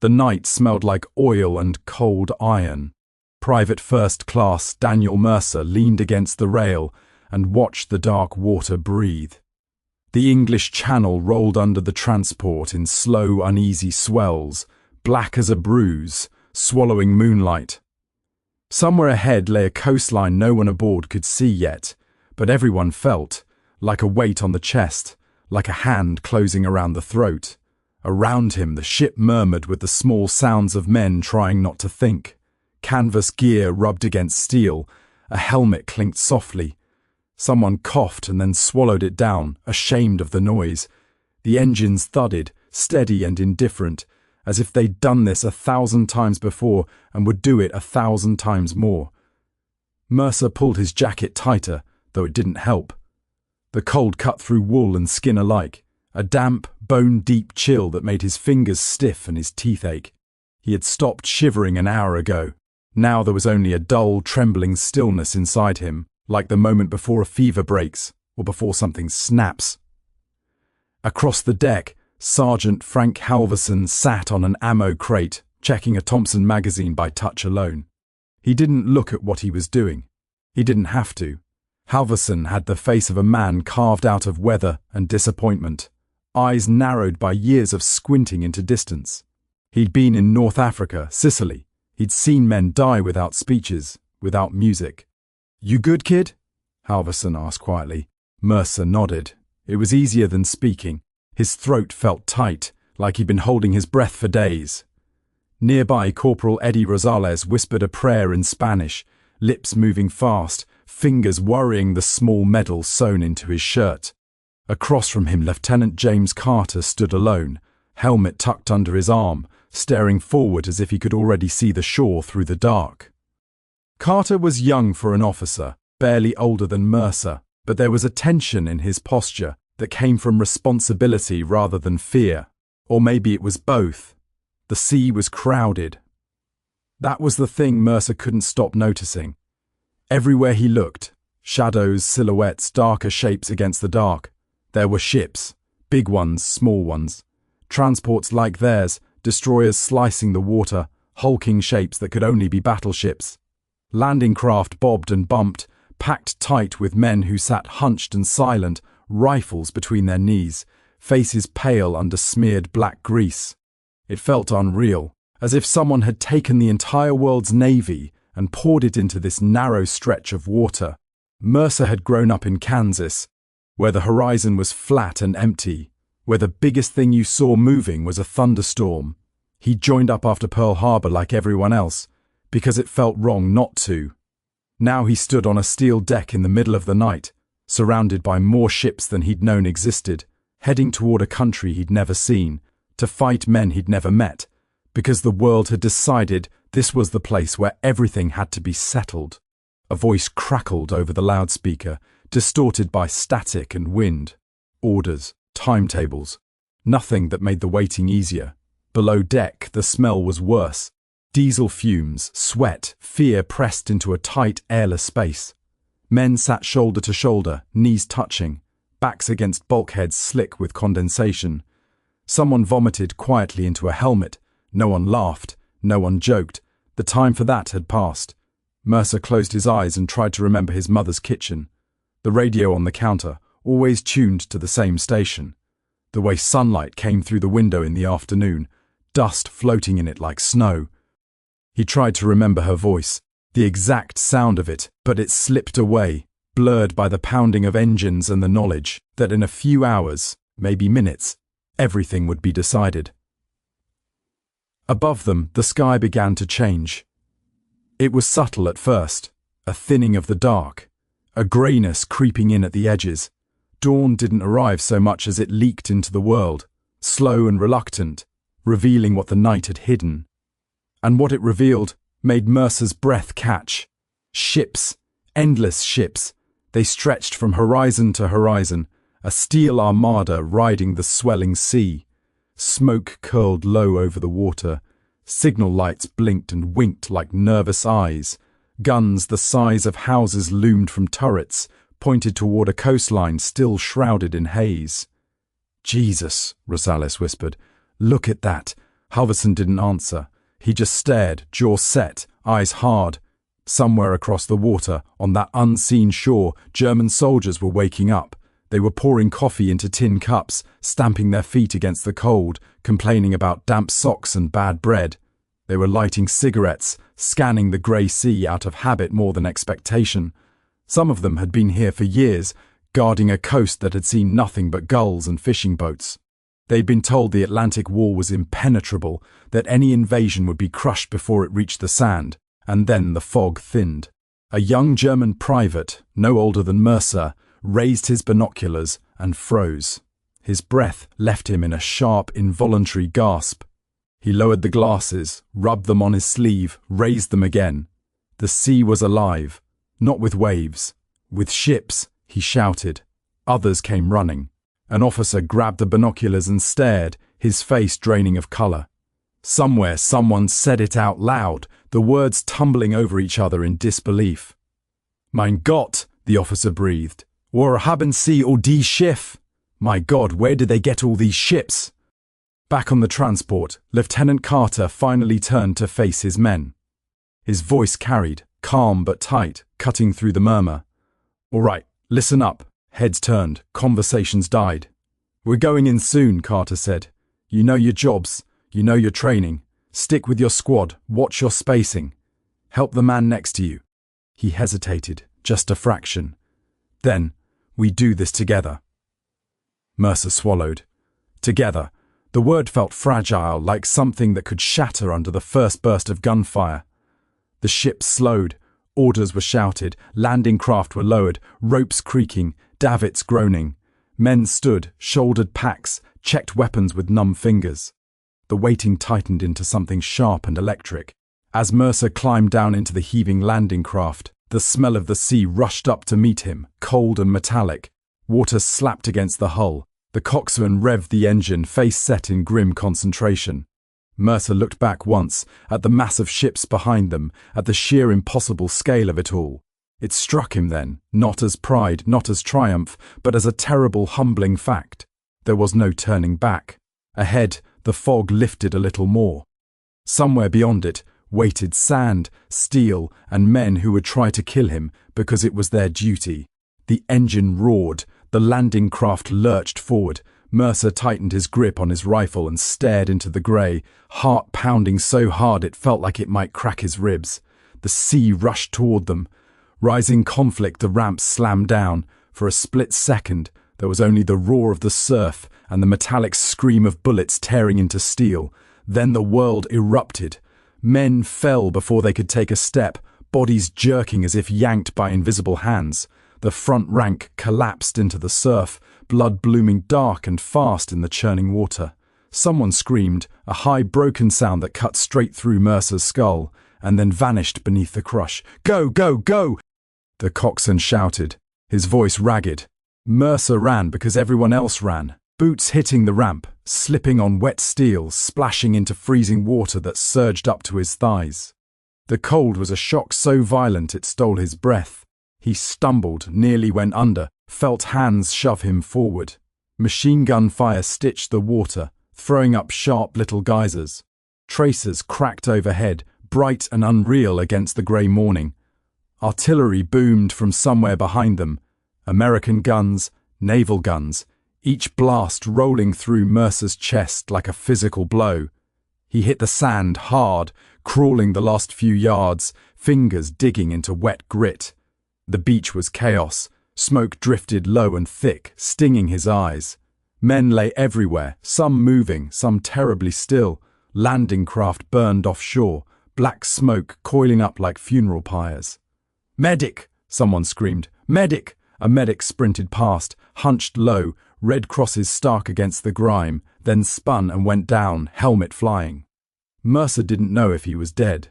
The night smelled like oil and cold iron. Private First Class Daniel Mercer leaned against the rail and watched the dark water breathe. The English Channel rolled under the transport in slow, uneasy swells, black as a bruise, swallowing moonlight. Somewhere ahead lay a coastline no one aboard could see yet, but everyone felt, like a weight on the chest, like a hand closing around the throat. Around him the ship murmured with the small sounds of men trying not to think. Canvas gear rubbed against steel, a helmet clinked softly. Someone coughed and then swallowed it down, ashamed of the noise. The engines thudded, steady and indifferent, as if they'd done this 1,000 times before and would do it 1,000 times more. Mercer pulled his jacket tighter, though it didn't help. The cold cut through wool and skin alike, a damp, bone-deep chill that made his fingers stiff and his teeth ache. He had stopped shivering an hour ago. Now there was only a dull, trembling stillness inside him, like the moment before a fever breaks or before something snaps. Across the deck, Sergeant Frank Halverson sat on an ammo crate, checking a Thompson magazine by touch alone. He didn't look at what he was doing. He didn't have to. Halverson had the face of a man carved out of weather and disappointment, eyes narrowed by years of squinting into distance. He'd been in North Africa, Sicily. He'd seen men die without speeches, without music. "You good, kid?" Halverson asked quietly. Mercer nodded. It was easier than speaking. His throat felt tight, like he'd been holding his breath for days. Nearby, Corporal Eddie Rosales whispered a prayer in Spanish, lips moving fast, fingers worrying the small medal sewn into his shirt. Across from him, Lieutenant James Carter stood alone, helmet tucked under his arm, staring forward as if he could already see the shore through the dark. Carter was young for an officer, barely older than Mercer, but there was a tension in his posture that came from responsibility rather than fear. Or maybe it was both. The sea was crowded. That was the thing Mercer couldn't stop noticing. Everywhere he looked, shadows, silhouettes, darker shapes against the dark. There were ships, big ones, small ones. Transports like theirs, destroyers slicing the water, hulking shapes that could only be battleships. Landing craft bobbed and bumped, packed tight with men who sat hunched and silent, rifles between their knees, faces pale under smeared black grease. It felt unreal, as if someone had taken the entire world's navy and poured it into this narrow stretch of water. Mercer had grown up in Kansas, where the horizon was flat and empty, where the biggest thing you saw moving was a thunderstorm. He joined up after Pearl Harbor like everyone else, because it felt wrong not to. Now he stood on a steel deck in the middle of the night, surrounded by more ships than he'd known existed, heading toward a country he'd never seen, to fight men he'd never met, because the world had decided this was the place where everything had to be settled. A voice crackled over the loudspeaker, distorted by static and wind. Orders, timetables, nothing that made the waiting easier. Below deck, the smell was worse. Diesel fumes, sweat, fear pressed into a tight, airless space. Men sat shoulder to shoulder, knees touching, backs against bulkheads slick with condensation. Someone vomited quietly into a helmet. No one laughed, no one joked. The time for that had passed. Mercer closed his eyes and tried to remember his mother's kitchen. The radio on the counter, always tuned to the same station. The way sunlight came through the window in the afternoon, dust floating in it like snow. He tried to remember her voice, the exact sound of it, but it slipped away, blurred by the pounding of engines and the knowledge that in a few hours, maybe minutes, everything would be decided. Above them, the sky began to change. It was subtle at first, a thinning of the dark, a greyness creeping in at the edges. Dawn didn't arrive so much as it leaked into the world, slow and reluctant, revealing what the night had hidden. And what it revealed made Mercer's breath catch. Ships, endless ships. They stretched from horizon to horizon, a steel armada riding the swelling sea. Smoke curled low over the water. Signal lights blinked and winked like nervous eyes. Guns the size of houses loomed from turrets, pointed toward a coastline still shrouded in haze. "Jesus," Rosales whispered. "Look at that. Halverson didn't answer. He just stared, jaw set, eyes hard. Somewhere across the water, on that unseen shore, German soldiers were waking up. They were pouring coffee into tin cups, stamping their feet against the cold, complaining about damp socks and bad bread. They were lighting cigarettes, scanning the grey sea out of habit more than expectation. Some of them had been here for years, guarding a coast that had seen nothing but gulls and fishing boats. They'd been told the Atlantic wall was impenetrable, that any invasion would be crushed before it reached the sand, and then the fog thinned. A young German private, no older than Mercer, raised his binoculars and froze. His breath left him in a sharp, involuntary gasp. He lowered the glasses, rubbed them on his sleeve, raised them again. The sea was alive, not with waves, with ships, he shouted. Others came running. An officer grabbed the binoculars and stared, his face draining of colour. Somewhere someone said it out loud, the words tumbling over each other in disbelief. "Mein Gott," the officer breathed. "Woher haben sie all diese Schiffe? My God, where did they get all these ships?" Back on the transport, Lieutenant Carter finally turned to face his men. His voice carried, calm but tight, cutting through the murmur. "All right, listen up." Heads turned, conversations died. "We're going in soon," Carter said. "You know your jobs, you know your training. Stick with your squad, watch your spacing. Help the man next to you." He hesitated, just a fraction. "Then, we do this together." Mercer swallowed. Together. The word felt fragile, like something that could shatter under the first burst of gunfire. The ship slowed. Orders were shouted. Landing craft were lowered. Ropes creaking. Davits groaning. Men stood, shouldered packs, checked weapons with numb fingers. The waiting tightened into something sharp and electric. As Mercer climbed down into the heaving landing craft, the smell of the sea rushed up to meet him, cold and metallic. Water slapped against the hull. The coxswain revved the engine, face set in grim concentration. Mercer looked back once, at the mass of ships behind them, at the sheer impossible scale of it all. It struck him then, not as pride, not as triumph, but as a terrible, humbling fact. There was no turning back. Ahead, the fog lifted a little more. Somewhere beyond it waited sand, steel, and men who would try to kill him because it was their duty. The engine roared. The landing craft lurched forward. Mercer tightened his grip on his rifle and stared into the grey, heart pounding so hard it felt like it might crack his ribs. The sea rushed toward them. Rising conflict, the ramp slammed down. For a split second, there was only the roar of the surf and the metallic scream of bullets tearing into steel. Then the world erupted. Men fell before they could take a step, bodies jerking as if yanked by invisible hands. The front rank collapsed into the surf, blood blooming dark and fast in the churning water. Someone screamed, a high broken sound that cut straight through Mercer's skull, and then vanished beneath the crush. "Go, go, go!" The coxswain shouted, his voice ragged. Mercer ran because everyone else ran, boots hitting the ramp, slipping on wet steel, splashing into freezing water that surged up to his thighs. The cold was a shock so violent it stole his breath. He stumbled, nearly went under, felt hands shove him forward. Machine gun fire stitched the water, throwing up sharp little geysers. Tracers cracked overhead, bright and unreal against the grey morning. Artillery boomed from somewhere behind them. American guns, naval guns, each blast rolling through Mercer's chest like a physical blow. He hit the sand hard, crawling the last few yards, fingers digging into wet grit. The beach was chaos. Smoke drifted low and thick, stinging his eyes. Men lay everywhere, some moving, some terribly still. Landing craft burned offshore, black smoke coiling up like funeral pyres. "Medic!" someone screamed. "Medic!" A medic sprinted past, hunched low, red crosses stark against the grime, then spun and went down, helmet flying. Mercer didn't know if he was dead.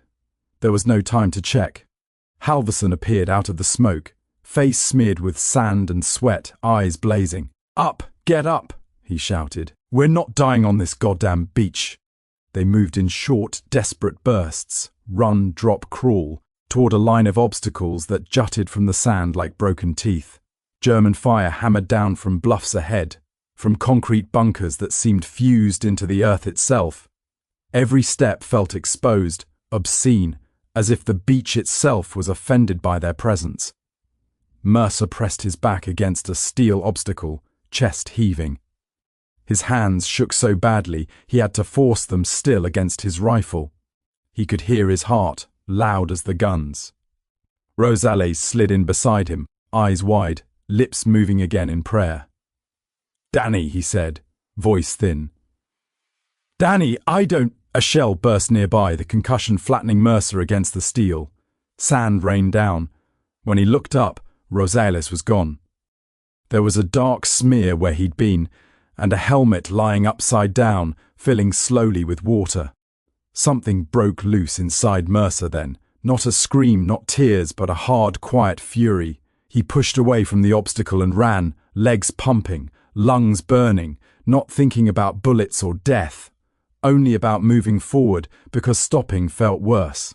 There was no time to check. Halverson appeared out of the smoke, face smeared with sand and sweat, eyes blazing. "Up! Get up!" he shouted. "We're not dying on this goddamn beach." They moved in short, desperate bursts, run, drop, crawl, toward a line of obstacles that jutted from the sand like broken teeth. German fire hammered down from bluffs ahead, from concrete bunkers that seemed fused into the earth itself. Every step felt exposed, obscene, as if the beach itself was offended by their presence. Mercer pressed his back against a steel obstacle, chest heaving. His hands shook so badly he had to force them still against his rifle. He could hear his heart, loud as the guns. Rosales slid in beside him, eyes wide, lips moving again in prayer. "Danny," he said, voice thin. "Danny, I don't—" A shell burst nearby, the concussion flattening Mercer against the steel. Sand rained down. When he looked up, Rosales was gone. There was a dark smear where he'd been, and a helmet lying upside down, filling slowly with water. Something broke loose inside Mercer then. Not a scream, not tears, but a hard, quiet fury. He pushed away from the obstacle and ran, legs pumping, lungs burning, not thinking about bullets or death, only about moving forward because stopping felt worse.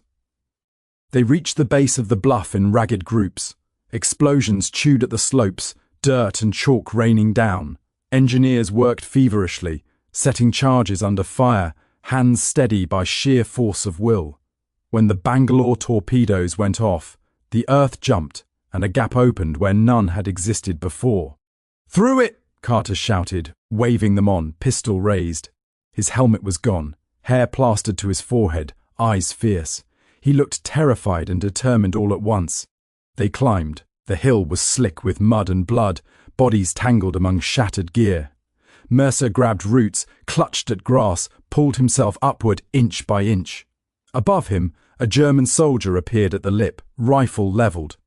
They reached the base of the bluff in ragged groups. Explosions chewed at the slopes, dirt and chalk raining down. Engineers worked feverishly, setting charges under fire, hands steady by sheer force of will. When the Bangalore torpedoes went off, the earth jumped and a gap opened where none had existed before. "Through it!" Carter shouted, waving them on, pistol raised. His helmet was gone, hair plastered to his forehead, eyes fierce. He looked terrified and determined all at once. They climbed. The hill was slick with mud and blood, bodies tangled among shattered gear. Mercer grabbed roots, clutched at grass, pulled himself upward inch by inch. Above him, a German soldier appeared at the lip, rifle leveled.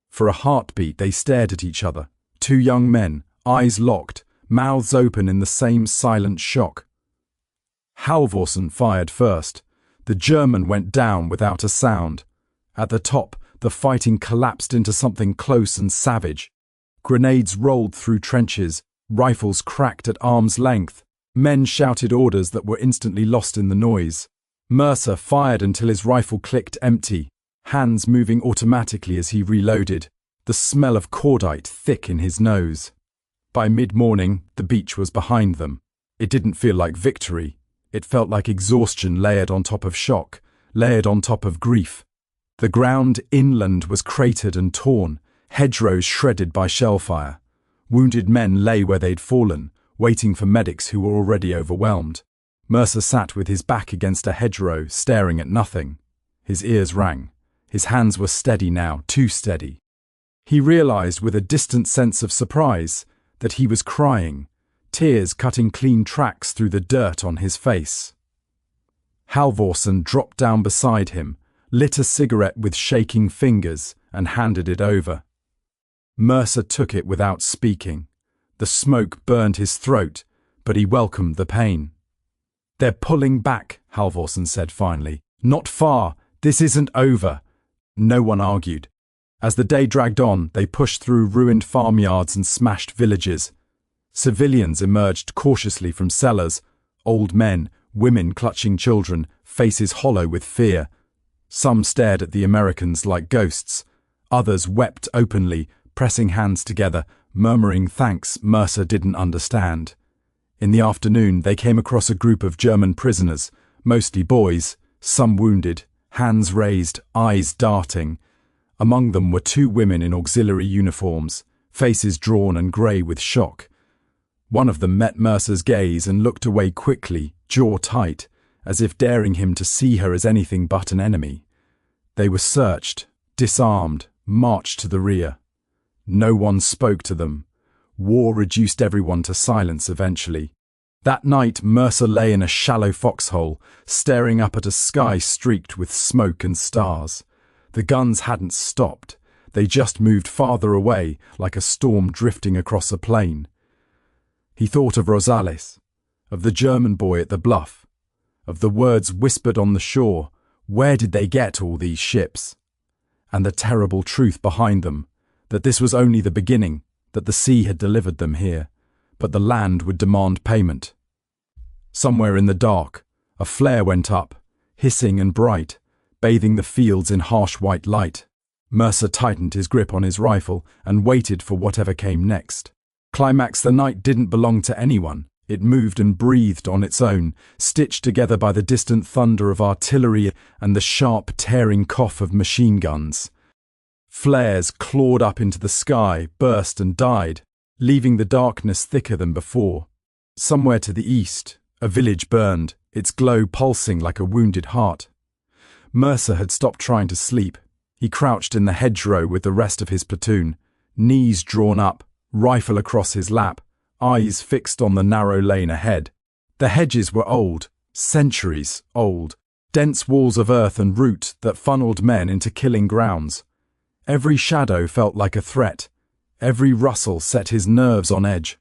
For a heartbeat they stared at each other, two young men, eyes locked, mouths open in the same silent shock. Halvorsen fired first. The German went down without a sound. At the top, the fighting collapsed into something close and savage. Grenades rolled through trenches, rifles cracked at arm's length. Men shouted orders that were instantly lost in the noise. Mercer fired until his rifle clicked empty, hands moving automatically as he reloaded, the smell of cordite thick in his nose. By mid-morning, the beach was behind them. It didn't feel like victory. It felt like exhaustion layered on top of shock, layered on top of grief. The ground inland was cratered and torn, hedgerows shredded by shellfire. Wounded men lay where they'd fallen, waiting for medics who were already overwhelmed. Mercer sat with his back against a hedgerow, staring at nothing. His ears rang. His hands were steady now, too steady. He realized with a distant sense of surprise that he was crying, tears cutting clean tracks through the dirt on his face. Halvorsen dropped down beside him, lit a cigarette with shaking fingers, and handed it over. Mercer took it without speaking. The smoke burned his throat, but he welcomed the pain. "They're pulling back," Halvorsen said finally. "Not far. This isn't over." No one argued. As the day dragged on, they pushed through ruined farmyards and smashed villages. Civilians emerged cautiously from cellars, old men, women clutching children, faces hollow with fear. Some stared at the Americans like ghosts. Others wept openly, pressing hands together, murmuring thanks Mercer didn't understand. In the afternoon, they came across a group of German prisoners, mostly boys, some wounded, hands raised, eyes darting. Among them were two women in auxiliary uniforms, faces drawn and grey with shock. One of them met Mercer's gaze and looked away quickly, jaw tight, as if daring him to see her as anything but an enemy. They were searched, disarmed, marched to the rear. No one spoke to them. War reduced everyone to silence eventually. That night, Mercer lay in a shallow foxhole, staring up at a sky streaked with smoke and stars. The guns hadn't stopped. They just moved farther away, like a storm drifting across a plain. He thought of Rosales, of the German boy at the bluff, of the words whispered on the shore, where did they get all these ships? And the terrible truth behind them, that this was only the beginning, that the sea had delivered them here, but the land would demand payment. Somewhere in the dark, a flare went up, hissing and bright, bathing the fields in harsh white light. Mercer tightened his grip on his rifle and waited for whatever came next. Climax the night didn't belong to anyone. It moved and breathed on its own, stitched together by the distant thunder of artillery and the sharp, tearing cough of machine guns. Flares clawed up into the sky, burst and died, leaving the darkness thicker than before. Somewhere to the east, a village burned, its glow pulsing like a wounded heart. Mercer had stopped trying to sleep. He crouched in the hedgerow with the rest of his platoon, knees drawn up, rifle across his lap, eyes fixed on the narrow lane ahead. The hedges were old, centuries old, dense walls of earth and root that funneled men into killing grounds. Every shadow felt like a threat. Every rustle set his nerves on edge.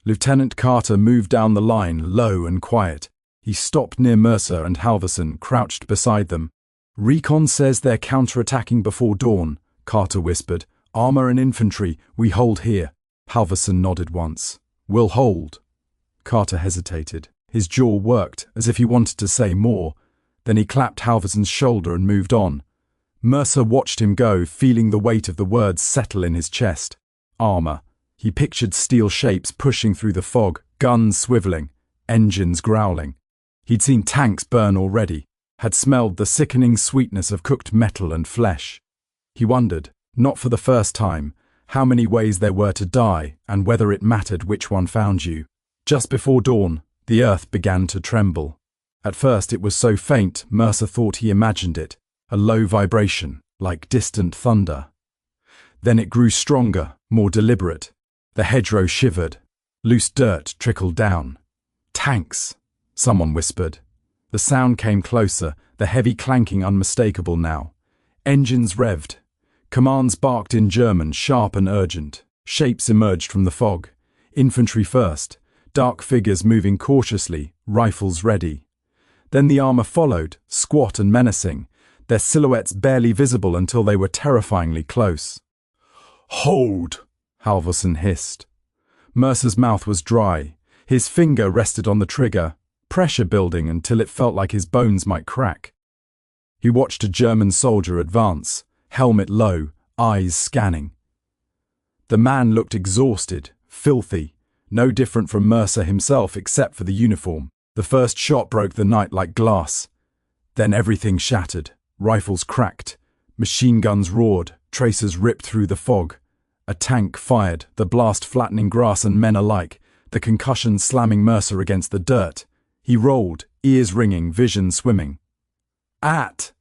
Lieutenant Carter moved down the line, low and quiet. He stopped near Mercer and Halverson, crouched beside them. "Recon says they're counterattacking before dawn," Carter whispered. "Armor and infantry, we hold here." Halverson nodded once. "We'll hold." Carter hesitated. His jaw worked, as if he wanted to say more. Then he clapped Halverson's shoulder and moved on. Mercer watched him go, feeling the weight of the words settle in his chest. Armor. He pictured steel shapes pushing through the fog, guns swiveling, engines growling. He'd seen tanks burn already, had smelled the sickening sweetness of cooked metal and flesh. He wondered, not for the first time, how many ways there were to die and whether it mattered which one found you. Just before dawn, the earth began to tremble. At first it was so faint, Mercer thought he imagined it, a low vibration, like distant thunder. Then it grew stronger, more deliberate. The hedgerow shivered. Loose dirt trickled down. "Tanks," someone whispered. The sound came closer, the heavy clanking unmistakable now. Engines revved. Commands barked in German, sharp and urgent. Shapes emerged from the fog. Infantry first, dark figures moving cautiously, rifles ready. Then the armor followed, squat and menacing, their silhouettes barely visible until they were terrifyingly close. "Hold!" Halverson hissed. Mercer's mouth was dry. His finger rested on the trigger, pressure building until it felt like his bones might crack. He watched a German soldier advance, helmet low, eyes scanning. The man looked exhausted, filthy, no different from Mercer himself except for the uniform. The first shot broke the night like glass. Then everything shattered, rifles cracked, machine guns roared, tracers ripped through the fog. A tank fired, the blast flattening grass and men alike, the concussion slamming Mercer against the dirt. He rolled, ears ringing, vision swimming. At!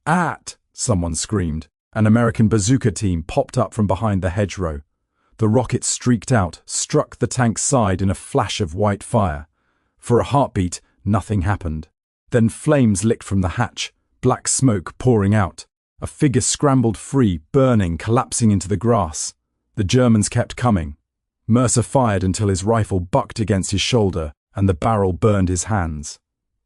Someone screamed. An American bazooka team popped up from behind the hedgerow. The rocket streaked out, struck the tank's side in a flash of white fire. For a heartbeat, nothing happened. Then flames licked from the hatch, black smoke pouring out. A figure scrambled free, burning, collapsing into the grass. The Germans kept coming. Mercer fired until his rifle bucked against his shoulder and the barrel burned his hands.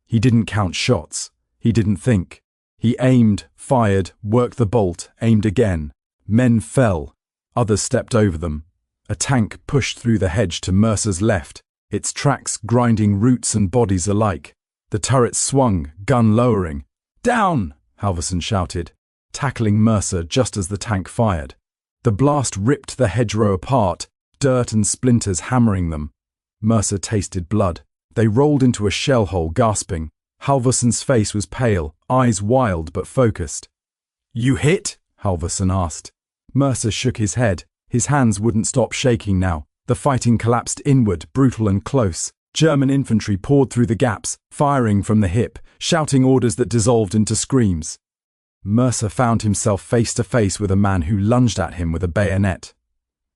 He didn't count shots. He didn't think. He aimed, fired, worked the bolt, aimed again. Men fell. Others stepped over them. A tank pushed through the hedge to Mercer's left, its tracks grinding roots and bodies alike. The turret swung, gun lowering. "Down!" Halverson shouted, tackling Mercer just as the tank fired. The blast ripped the hedgerow apart, dirt and splinters hammering them. Mercer tasted blood. They rolled into a shell hole, gasping. Halverson's face was pale, eyes wild but focused. "You hit?" Halverson asked. Mercer shook his head. His hands wouldn't stop shaking now. The fighting collapsed inward, brutal and close. German infantry poured through the gaps, firing from the hip, shouting orders that dissolved into screams. Mercer found himself face to face with a man who lunged at him with a bayonet.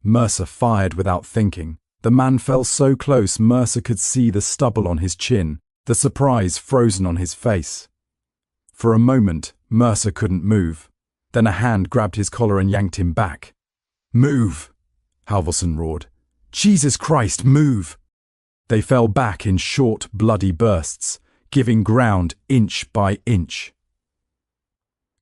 Mercer fired without thinking. The man fell so close Mercer could see the stubble on his chin, the surprise frozen on his face. For a moment, Mercer couldn't move. Then a hand grabbed his collar and yanked him back. "Move!" Halverson roared. "Jesus Christ, move!" They fell back in short, bloody bursts, giving ground inch by inch.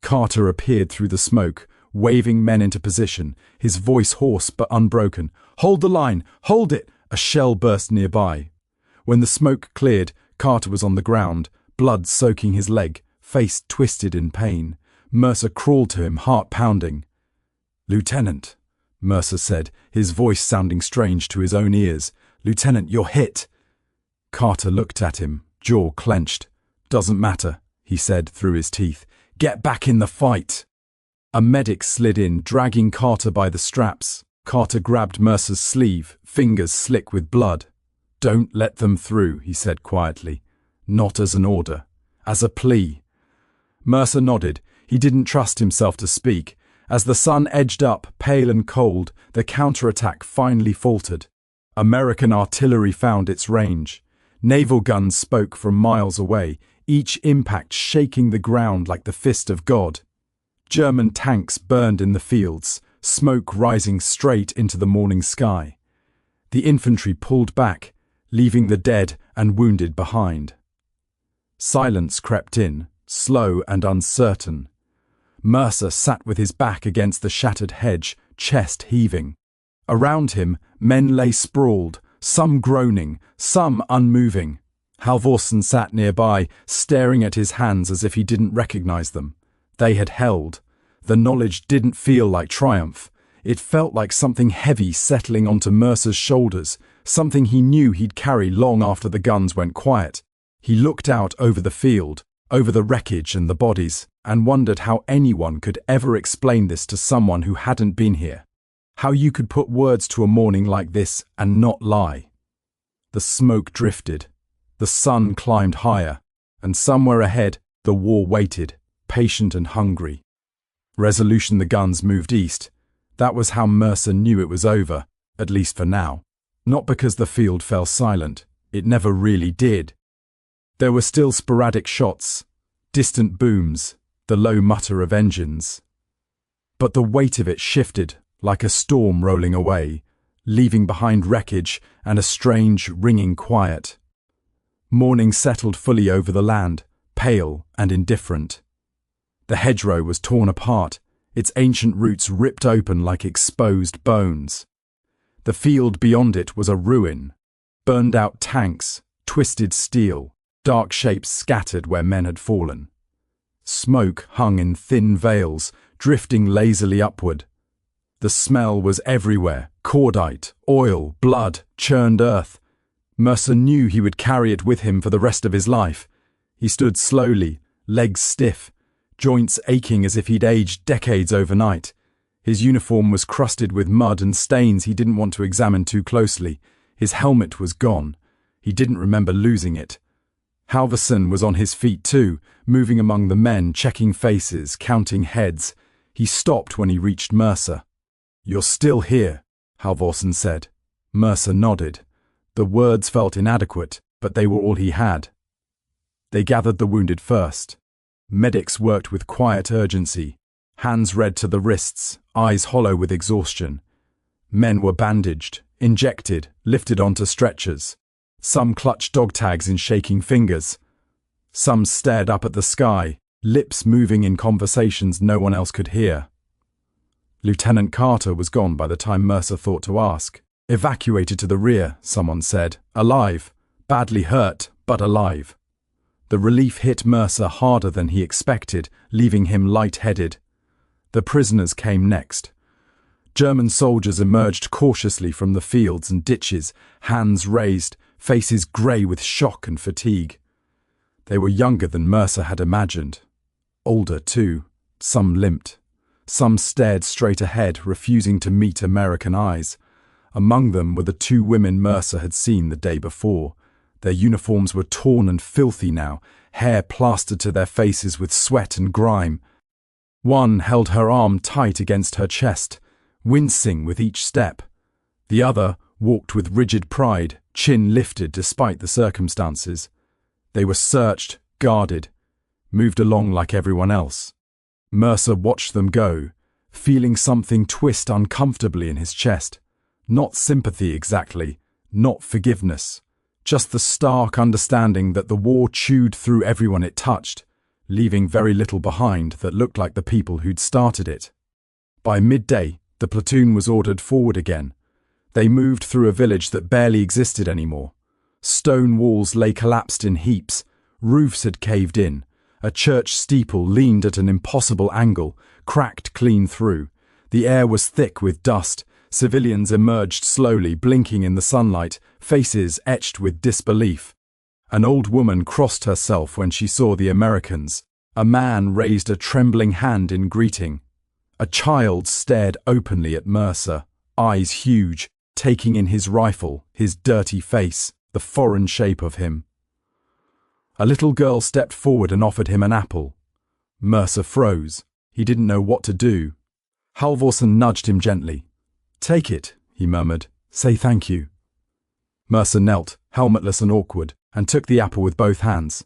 Carter appeared through the smoke, waving men into position, his voice hoarse but unbroken. "Hold the line! Hold it!" A shell burst nearby. When the smoke cleared, Carter was on the ground, blood soaking his leg, face twisted in pain. Mercer crawled to him, heart pounding. "Lieutenant," Mercer said, his voice sounding strange to his own ears. "Lieutenant, you're hit." Carter looked at him, jaw clenched. "Doesn't matter," he said through his teeth. "Get back in the fight." A medic slid in, dragging Carter by the straps. Carter grabbed Mercer's sleeve, fingers slick with blood. "Don't let them through," he said quietly. "Not as an order, as a plea." Mercer nodded. He didn't trust himself to speak. As the sun edged up, pale and cold, the counterattack finally faltered. American artillery found its range. Naval guns spoke from miles away, each impact shaking the ground like the fist of God. German tanks burned in the fields, smoke rising straight into the morning sky. The infantry pulled back, leaving the dead and wounded behind. Silence crept in, slow and uncertain. Mercer sat with his back against the shattered hedge, chest heaving. Around him, men lay sprawled, some groaning, some unmoving. Halvorsen sat nearby, staring at his hands as if he didn't recognize them. They had held. The knowledge didn't feel like triumph. It felt like something heavy settling onto Mercer's shoulders, something he knew he'd carry long after the guns went quiet. He looked out over the field, over the wreckage and the bodies, and wondered how anyone could ever explain this to someone who hadn't been here. How you could put words to a morning like this and not lie. The smoke drifted. The sun climbed higher, and somewhere ahead, the war waited, patient and hungry. Resolution the guns moved east. That was how Mercer knew it was over, at least for now. Not because the field fell silent. It never really did. There were still sporadic shots, distant booms, the low mutter of engines. But the weight of it shifted, like a storm rolling away, leaving behind wreckage and a strange, ringing quiet. Morning settled fully over the land, pale and indifferent. The hedgerow was torn apart, its ancient roots ripped open like exposed bones. The field beyond it was a ruin. Burned-out tanks, twisted steel, dark shapes scattered where men had fallen. Smoke hung in thin veils, drifting lazily upward. The smell was everywhere, cordite, oil, blood, churned earth. Mercer knew he would carry it with him for the rest of his life. He stood slowly, legs stiff, joints aching as if he'd aged decades overnight. His uniform was crusted with mud and stains he didn't want to examine too closely. His helmet was gone. He didn't remember losing it. Halvorsen was on his feet too, moving among the men, checking faces, counting heads. He stopped when he reached Mercer. "You're still here," Halvorsen said. Mercer nodded. The words felt inadequate, but they were all he had. They gathered the wounded first. Medics worked with quiet urgency, hands red to the wrists, eyes hollow with exhaustion. Men were bandaged, injected, lifted onto stretchers. Some clutched dog tags in shaking fingers. Some stared up at the sky, lips moving in conversations no one else could hear. Lieutenant Carter was gone by the time Mercer thought to ask. "Evacuated to the rear," someone said. "Alive. Badly hurt, but alive." The relief hit Mercer harder than he expected, leaving him light-headed. The prisoners came next. German soldiers emerged cautiously from the fields and ditches, hands raised, faces grey with shock and fatigue. They were younger than Mercer had imagined. Older, too. Some limped. Some stared straight ahead, refusing to meet American eyes. Among them were the two women Mercer had seen the day before. Their uniforms were torn and filthy now, hair plastered to their faces with sweat and grime. One held her arm tight against her chest, wincing with each step. The other walked with rigid pride, chin lifted despite the circumstances. They were searched, guarded, moved along like everyone else. Mercer watched them go, feeling something twist uncomfortably in his chest. Not sympathy exactly, not forgiveness. Just the stark understanding that the war chewed through everyone it touched, leaving very little behind that looked like the people who'd started it. By midday, the platoon was ordered forward again. They moved through a village that barely existed anymore. Stone walls lay collapsed in heaps, roofs had caved in, a church steeple leaned at an impossible angle, cracked clean through. The air was thick with dust. Civilians emerged slowly, blinking in the sunlight, faces etched with disbelief. An old woman crossed herself when she saw the Americans. A man raised a trembling hand in greeting. A child stared openly at Mercer, eyes huge, taking in his rifle, his dirty face, the foreign shape of him. A little girl stepped forward and offered him an apple. Mercer froze. He didn't know what to do. Halvorsen nudged him gently. "Take it," he murmured. "Say thank you." Mercer knelt, helmetless and awkward, and took the apple with both hands.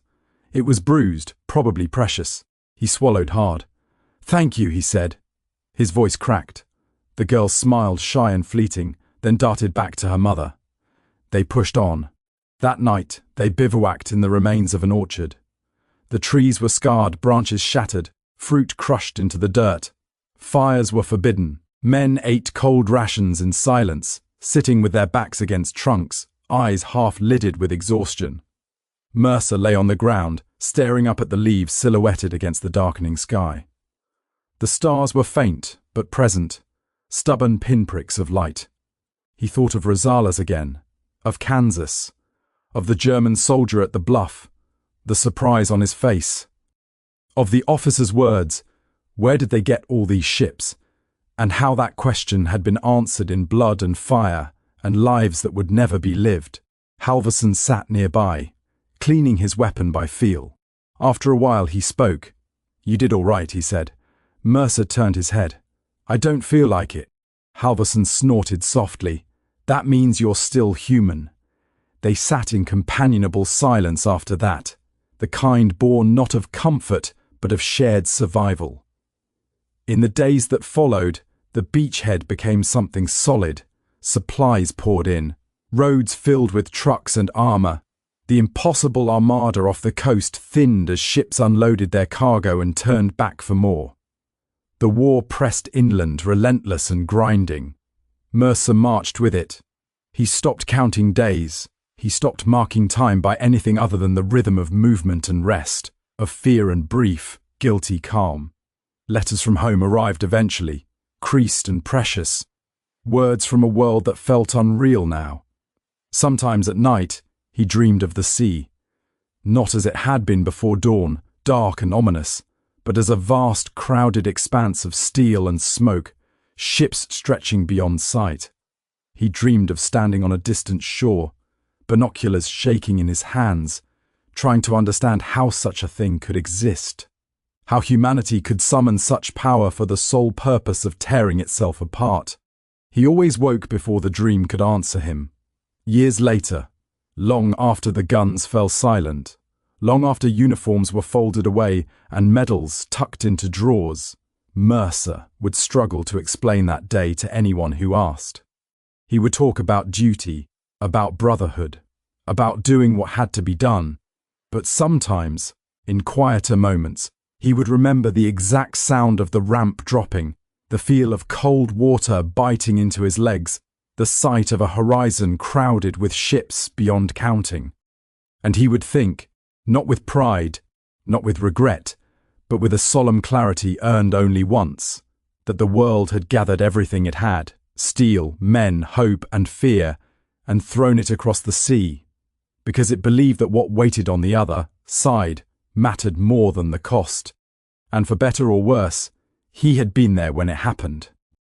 It was bruised, probably precious. He swallowed hard. "Thank you," he said. His voice cracked. The girl smiled, shy and fleeting, then darted back to her mother. They pushed on. That night, they bivouacked in the remains of an orchard. The trees were scarred, branches shattered, fruit crushed into the dirt. Fires were forbidden. Men ate cold rations in silence, sitting with their backs against trunks, eyes half-lidded with exhaustion. Mercer lay on the ground, staring up at the leaves silhouetted against the darkening sky. The stars were faint, but present, stubborn pinpricks of light. He thought of Rosales again, of Kansas, of the German soldier at the bluff, the surprise on his face, of the officer's words, where did they get all these ships, and how that question had been answered in blood and fire and lives that would never be lived. Halvorsen sat nearby, cleaning his weapon by feel. After a while he spoke. "You did all right," he said. Mercer turned his head. "I don't feel like it." Halvorsen snorted softly. "That means you're still human." They sat in companionable silence after that, the kind born not of comfort but of shared survival. In the days that followed, the beachhead became something solid. Supplies poured in, roads filled with trucks and armor. The impossible armada off the coast thinned as ships unloaded their cargo and turned back for more. The war pressed inland, relentless and grinding. Mercer marched with it. He stopped counting days. He stopped marking time by anything other than the rhythm of movement and rest, of fear and brief, guilty calm. Letters from home arrived eventually, creased and precious. Words from a world that felt unreal now. Sometimes at night, he dreamed of the sea. Not as it had been before dawn, dark and ominous, but as a vast, crowded expanse of steel and smoke, ships stretching beyond sight. He dreamed of standing on a distant shore, binoculars shaking in his hands, trying to understand how such a thing could exist. How humanity could summon such power for the sole purpose of tearing itself apart. He always woke before the dream could answer him. Years later, long after the guns fell silent, long after uniforms were folded away and medals tucked into drawers, Mercer would struggle to explain that day to anyone who asked. He would talk about duty, about brotherhood, about doing what had to be done, but sometimes, in quieter moments, he would remember the exact sound of the ramp dropping, the feel of cold water biting into his legs, the sight of a horizon crowded with ships beyond counting. And he would think, not with pride, not with regret, but with a solemn clarity earned only once, that the world had gathered everything it had, steel, men, hope and fear, and thrown it across the sea, because it believed that what waited on the other side mattered more than the cost. And for better or worse, he had been there when it happened.